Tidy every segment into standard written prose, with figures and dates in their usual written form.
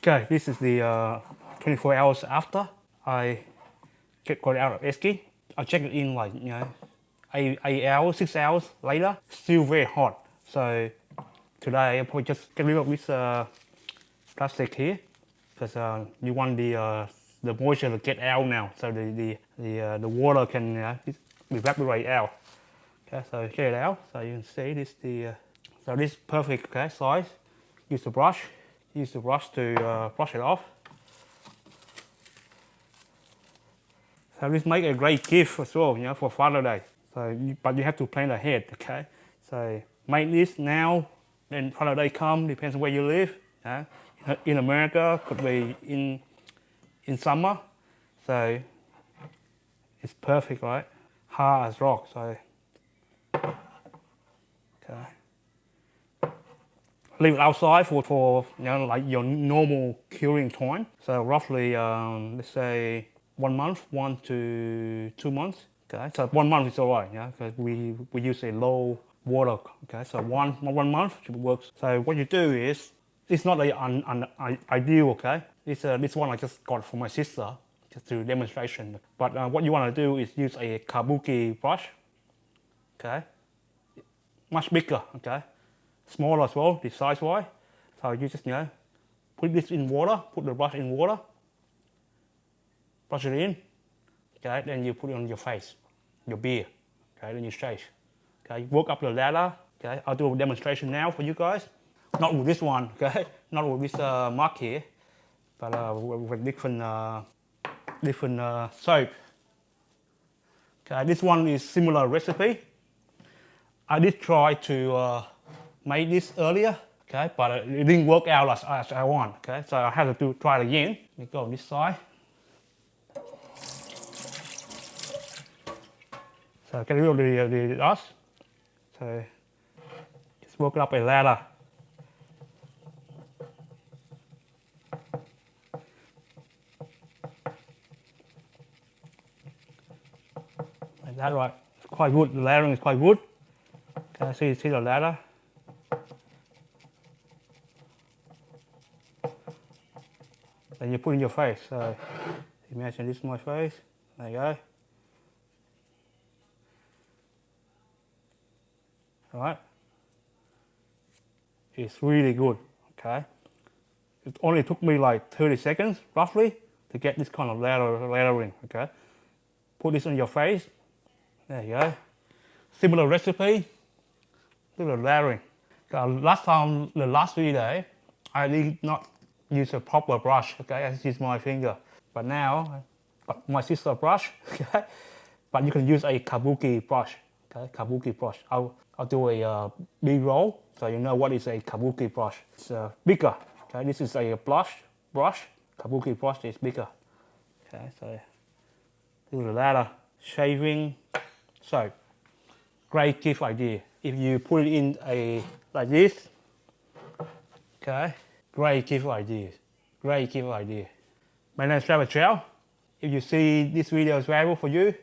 Okay, this is the 24 hours after I got out of esky. I checked it in like 8 hours, 6 hours later, still very hot. So today I'll probably just get rid of this plastic here because you want the moisture to get out now, so the water can evaporate out. Okay, so check it out. So you can see this so this is perfect. Okay, size. Use the brush. Use the brush to brush it off. So this make a great gift as well, for Father's Day. So, but you have to plan ahead, okay? So make this now, then Father's Day come, depends on where you live. In America, could be in summer. So it's perfect, right? Hard as rock. So okay. Leave it outside for like your normal curing time. So roughly, let's say 1 month, 1 to 2 months. Okay, so 1 month is alright, because we use a low water. Okay, so one month should work. So what you do is, it's not an ideal. Okay, this one I just got from my sister just to demonstration. But what you want to do is use a kabuki brush. Okay, much bigger. Okay. Smaller as well, the size wise. So you just put this in water, put the brush in water, brush it in. Okay, then you put it on your face, your beard. Okay, then you shave. Okay, work up the lather. Okay, I'll do a demonstration now for you guys. Not with this one, okay, not with this mark here, but with different soap. Okay, this one is similar recipe. I did try to made this earlier, okay, but it didn't work out as I want, okay, so I had to try it again. Let me go on this side. So get rid of the dust. So just work up a ladder. Like that, right? It's quite good. The lathering is quite good. Okay, see the ladder. Then you put in your face. So imagine this is my face. There you go. Alright. It's really good. Okay. It only took me like 30 seconds roughly to get this kind of lathering. Okay. Put this on your face. There you go. Similar recipe. Do the lathering. Last time, the last video, I did not use a proper brush, okay, I just use my finger. But now, my sister brush, okay, but you can use a kabuki brush, okay, kabuki brush. I'll do a big roll, so you know what is a kabuki brush. It's bigger, okay, this is a brush, kabuki brush is bigger. Okay, so do the lather, shaving soap. Great gift idea. If you put it in like this, okay, great gift idea. Great gift idea. My name is Travis Chow. If you see this video is valuable for you,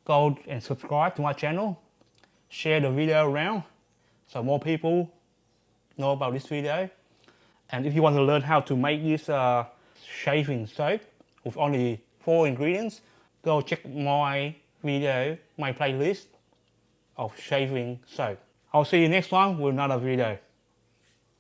go and subscribe to my channel. Share the video around so more people know about this video. And if you want to learn how to make this shaving soap with only 4 ingredients, go check my video, my playlist of shaving soap. I'll see you next time with another video.